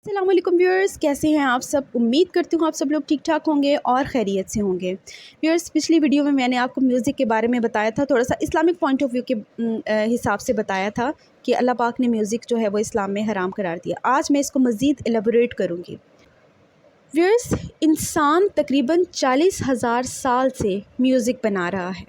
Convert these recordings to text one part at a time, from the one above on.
अस्सलाम वालेकुम व्यूअर्स, कैसे हैं आप सब। उम्मीद करती हूँ आप सब लोग ठीक ठाक होंगे और खैरियत से होंगे। व्यूअर्स, पिछली वीडियो में मैंने आपको म्यूज़िक के बारे में बताया था, थोड़ा सा इस्लामिक पॉइंट ऑफ व्यू के हिसाब से बताया था कि अल्लाह पाक ने म्यूज़िक जो है वो इस्लाम में हराम करार दिया। आज मैं इसको मज़ीद एलेबोरेट करूँगी। व्यूअर्स, इंसान तकरीबन 40,000 साल से म्यूज़िक बना रहा है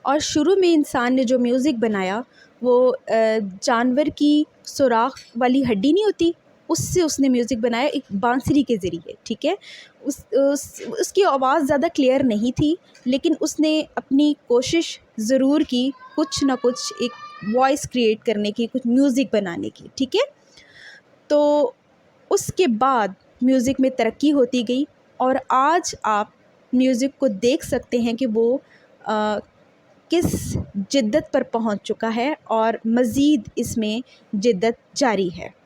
और शुरू में इंसान ने जो म्यूज़िक बनाया वो जानवर की सुराख वाली हड्डी नहीं होती, उससे उसने म्यूज़िक बनाया, एक बांसुरी के ज़रिए। ठीक है, उसकी आवाज़ ज़्यादा क्लियर नहीं थी, लेकिन उसने अपनी कोशिश ज़रूर की कुछ ना कुछ एक वॉइस क्रिएट करने की, कुछ म्यूज़िक बनाने की। ठीक है, तो उसके बाद म्यूज़िक में तरक्की होती गई और आज आप म्यूज़िक को देख सकते हैं कि वो किस जिद्दत पर पहुंच चुका है और मज़ीद इसमें जिद्दत जारी है।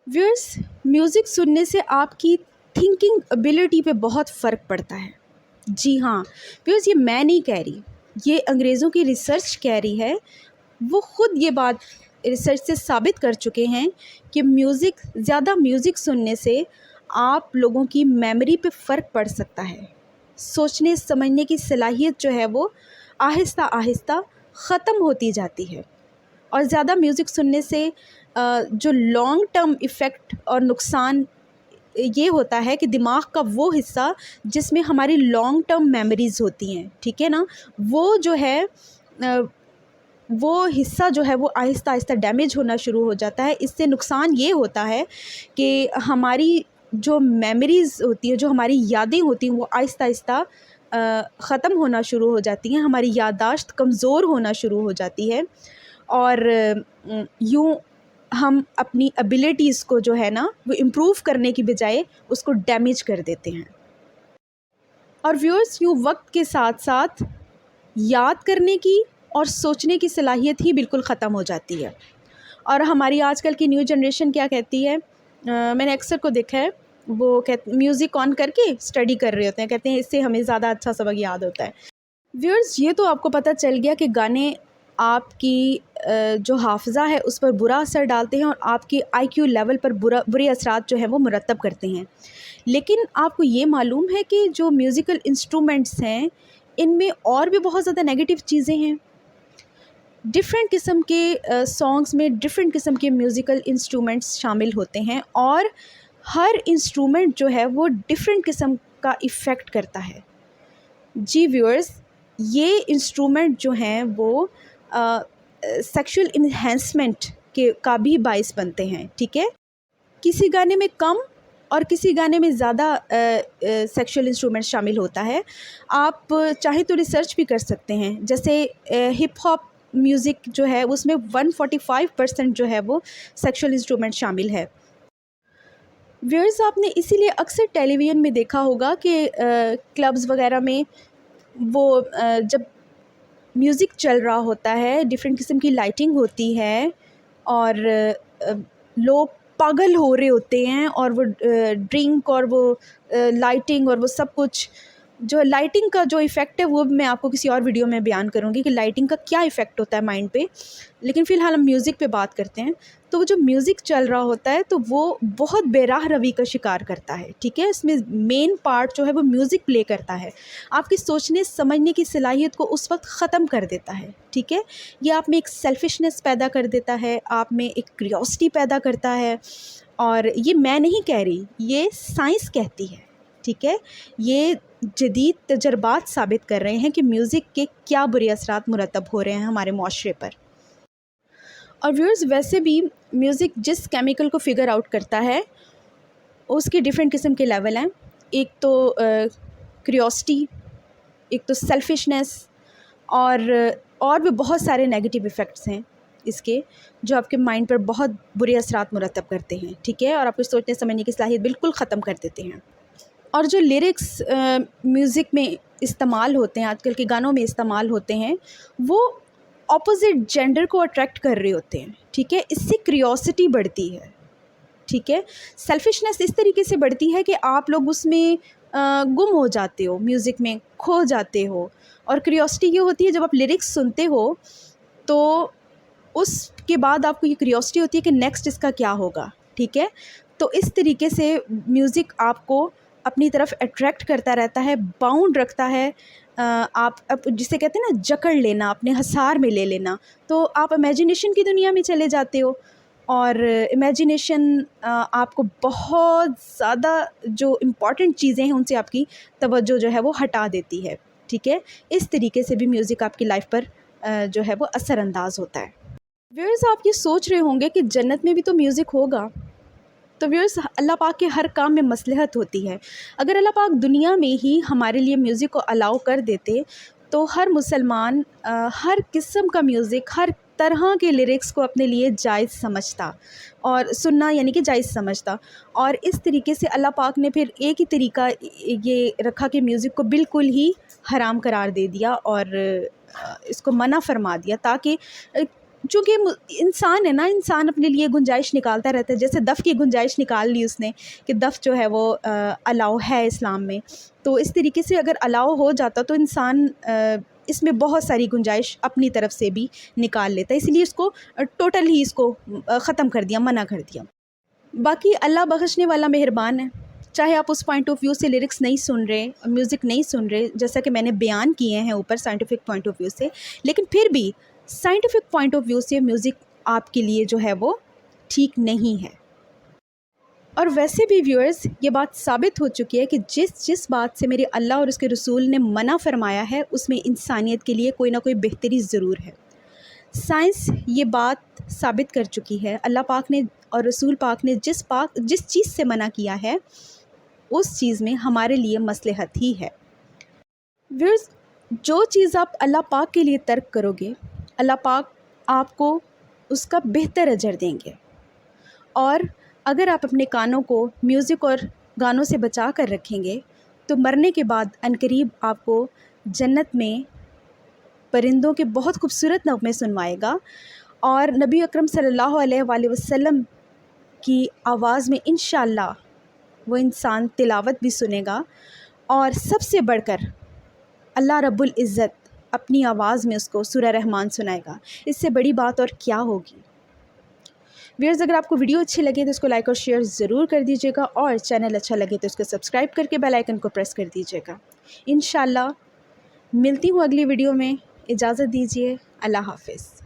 व्यूअर्स, म्यूज़िक सुनने से आपकी थिंकिंग एबिलिटी पे बहुत फ़र्क पड़ता है। जी हाँ व्यूअर्स, ये मैं नहीं कह रही, ये अंग्रेज़ों की रिसर्च कह रही है। वो ख़ुद ये बात रिसर्च से साबित कर चुके हैं कि ज़्यादा म्यूज़िक सुनने से आप लोगों की मेमोरी पे फ़र्क पड़ सकता है। सोचने समझने की सलाहियत जो है वो आहिस्ता आहिस्ता ख़त्म होती जाती है और ज़्यादा म्यूज़िक सुनने से जो लॉन्ग टर्म इफ़ेक्ट और नुकसान ये होता है कि दिमाग का वो हिस्सा जिसमें हमारी लॉन्ग टर्म मेमोरीज़ होती हैं, ठीक है ना, वो जो है वो हिस्सा जो है वो आहिस्ता आहिस्ता डैमेज होना शुरू हो जाता है। इससे नुकसान ये होता है कि हमारी जो मेमोरीज़ होती है, जो हमारी यादें होती हैं, वो आहिस्ता आहिस्ता ख़त्म होना शुरू हो जाती हैं, हमारी याददाश्त कमज़ोर होना शुरू हो जाती है और यूँ हम अपनी एबिलिटीज़ को जो है ना वो इम्प्रूव करने की बजाय उसको डैमेज कर देते हैं। और व्यूअर्स, यूँ वक्त के साथ साथ याद करने की और सोचने की सलाहियत ही बिल्कुल ख़त्म हो जाती है। और हमारी आजकल की न्यू जनरेशन क्या कहती है, मैंने अक्सर को देखा है, वो म्यूज़िक ऑन करके स्टडी कर रहे होते हैं, कहते हैं इससे हमें ज़्यादा अच्छा सबक याद होता है। व्यूअर्स, ये तो आपको पता चल गया कि गाने आपकी जो हाफ़िज़ा है उस पर बुरा असर डालते हैं और आपके IQ लेवल पर बुरे असरात जो हैं वो मुरतब करते हैं। लेकिन आपको ये मालूम है कि जो म्यूज़िकल इंस्ट्रूमेंट्स हैं इनमें और भी बहुत ज़्यादा नेगेटिव चीज़ें हैं। डिफरेंट किस्म के सॉन्ग्स में डिफरेंट किस्म के म्यूज़िकल इंस्ट्रूमेंट्स शामिल होते हैं और हर इंस्ट्रूमेंट जो है वो डिफरेंट किस्म का इफ़ेक्ट करता है। जी व्यूअर्स, ये इंस्ट्रूमेंट जो हैं वो सेक्सुअल इन्हेंसमेंट का भी बाइस बनते हैं। ठीक है, किसी गाने में कम और किसी गाने में ज़्यादा सेक्सुअल इंस्ट्रूमेंट शामिल होता है। आप चाहे तो रिसर्च भी कर सकते हैं। जैसे हिप हॉप म्यूज़िक जो है उसमें 145% जो है वो सेक्सुअल इंस्ट्रूमेंट शामिल है। व्यूअर्स, आपने इसीलिए अक्सर टेलीविज़न में देखा होगा कि क्लब्स वगैरह में वो जब म्यूज़िक चल रहा होता है, डिफरेंट किस्म की लाइटिंग होती है और लोग पागल हो रहे होते हैं और वो ड्रिंक और वो लाइटिंग और वो सब कुछ, जो लाइटिंग का जो इफ़ेक्ट है वो मैं आपको किसी और वीडियो में बयान करूँगी कि लाइटिंग का क्या इफ़ेक्ट होता है माइंड पे। लेकिन फ़िलहाल हम म्यूज़िक पे बात करते हैं। तो वो जो म्यूज़िक चल रहा होता है तो वो बहुत बेराह रवी का शिकार करता है। ठीक है, इसमें मेन पार्ट जो है वो म्यूज़िक प्ले करता है, आपकी सोचने समझने की सलाहियत को उस वक्त ख़त्म कर देता है। ठीक है, ये आप में एक सेल्फिशनेस पैदा कर देता है, आप में एक क्यूरियोसिटी पैदा करता है। और ये मैं नहीं कह रही, ये साइंस कहती है। ठीक है, ये जदीद तजर्बात साबित कर रहे हैं कि म्यूज़िक के क्या बुरे असरात मुरतब हो रहे हैं हमारे माशरे पर। और व्यूअर्स, वैसे भी म्यूज़िक जिस केमिकल को फिगर आउट करता है उसके डिफरेंट किस्म के लेवल हैं। एक तो क्यूरियोसिटी, एक तो सेल्फिशनेस और भी बहुत सारे नेगेटिव इफ़ेक्ट्स हैं इसके, जो आपके माइंड पर बहुत बुरे असरात मुरतब करते हैं। ठीक है, और आपको सोचने समझने की सलाहियत बिल्कुल ख़त्म कर देते हैं। और जो लिरिक्स म्यूज़िक में इस्तेमाल होते हैं, आजकल के गानों में इस्तेमाल होते हैं, वो ऑपोजिट जेंडर को अट्रैक्ट कर रहे होते हैं। ठीक है, इससे क्यूरियोसिटी बढ़ती है। ठीक है, सेल्फिशनेस इस तरीके से बढ़ती है कि आप लोग उसमें गुम हो जाते हो, म्यूज़िक में खो जाते हो। और क्यूरियोसिटी ये होती है जब आप लिरिक्स सुनते हो तो उसके बाद आपको ये क्यूरियोसिटी होती है कि नेक्स्ट इसका क्या होगा। ठीक है, تو اس طریقے سے میوزک آپ کو اپنی طرف اٹریکٹ کرتا رہتا ہے، باؤنڈ رکھتا ہے، آپ جسے کہتے ہیں نا جکڑ لینا، اپنے حصار میں لے لینا، تو آپ امیجنیشن کی دنیا میں چلے جاتے ہو، اور امیجنیشن آپ کو بہت زیادہ جو امپورٹنٹ چیزیں ہیں ان سے آپ کی توجہ جو ہے وہ ہٹا دیتی ہے، ٹھیک ہے۔ اس طریقے سے بھی میوزک آپ کی لائف پر جو ہے وہ اثر انداز ہوتا ہے۔ ویورز، آپ یہ سوچ رہے ہوں گے کہ جنت میں بھی تو میوزک ہوگا، تو ویورز اللہ پاک کے ہر کام میں مصلحت ہوتی ہے۔ اگر اللہ پاک دنیا میں ہی ہمارے لیے میوزک کو الاؤ کر دیتے تو ہر مسلمان ہر قسم کا میوزک، ہر طرح کے لیرکس کو اپنے لیے جائز سمجھتا، اور سننا یعنی کہ جائز سمجھتا، اور اس طریقے سے اللہ پاک نے پھر ایک ہی طریقہ یہ رکھا کہ میوزک کو بالکل ہی حرام قرار دے دیا اور اس کو منع فرما دیا، تاکہ چونکہ انسان ہے نا، انسان اپنے لیے گنجائش نکالتا رہتا ہے، جیسے دف کی گنجائش نکال لی اس نے کہ دف جو ہے وہ الاؤ ہے اسلام میں، تو اس طریقے سے اگر الاؤ ہو جاتا تو انسان اس میں بہت ساری گنجائش اپنی طرف سے بھی نکال لیتا ہے، اس لیے اس کو ٹوٹل ہی اس کو ختم کر دیا، منع کر دیا۔ باقی اللہ بخشنے والا مہربان ہے، چاہے آپ اس پوائنٹ آف ویو سے لیرکس نہیں سن رہے، میوزک نہیں سن رہے، جیسا کہ میں نے بیان کیے ہیں اوپر سائنٹیفک پوائنٹ آف ویو سے، لیکن پھر بھی سائنٹیفک پوائنٹ آف ویو سے میوزک آپ کے لیے جو ہے وہ ٹھیک نہیں ہے۔ اور ویسے بھی ویورز یہ بات ثابت ہو چکی ہے کہ جس بات سے میرے اللہ اور اس کے رسول نے منع فرمایا ہے اس میں انسانیت کے لیے کوئی نہ کوئی بہتری ضرور ہے۔ سائنس یہ بات ثابت کر چکی ہے، اللہ پاک نے اور رسول پاک نے جس چیز سے منع کیا ہے اس چیز میں ہمارے لیے مصلحت ہی ہے۔ ویورز، جو چیز آپ اللہ پاک کے لیے ترک کرو گے، اللہ پاک آپ کو اس کا بہتر اجر دیں گے، اور اگر آپ اپنے کانوں کو میوزک اور گانوں سے بچا کر رکھیں گے تو مرنے کے بعد عنقریب آپ کو جنت میں پرندوں کے بہت خوبصورت نغمے سنوائے گا، اور نبی اکرم صلی اللہ علیہ وآلہ وسلم کی آواز میں انشاءاللہ وہ انسان تلاوت بھی سنے گا، اور سب سے بڑھ کر اللہ رب العزت اپنی آواز میں اس کو سورہ رحمان سنائے گا۔ اس سے بڑی بات اور کیا ہوگی؟ ویورز، اگر آپ کو ویڈیو اچھی لگے تو اس کو لائک اور شیئر ضرور کر دیجیے گا، اور چینل اچھا لگے تو اس کو سبسکرائب کر کے بیل آئیکن کو پریس کر دیجیے گا۔ انشاءاللہ ملتی ہوں اگلی ویڈیو میں، اجازت دیجیے، اللہ حافظ۔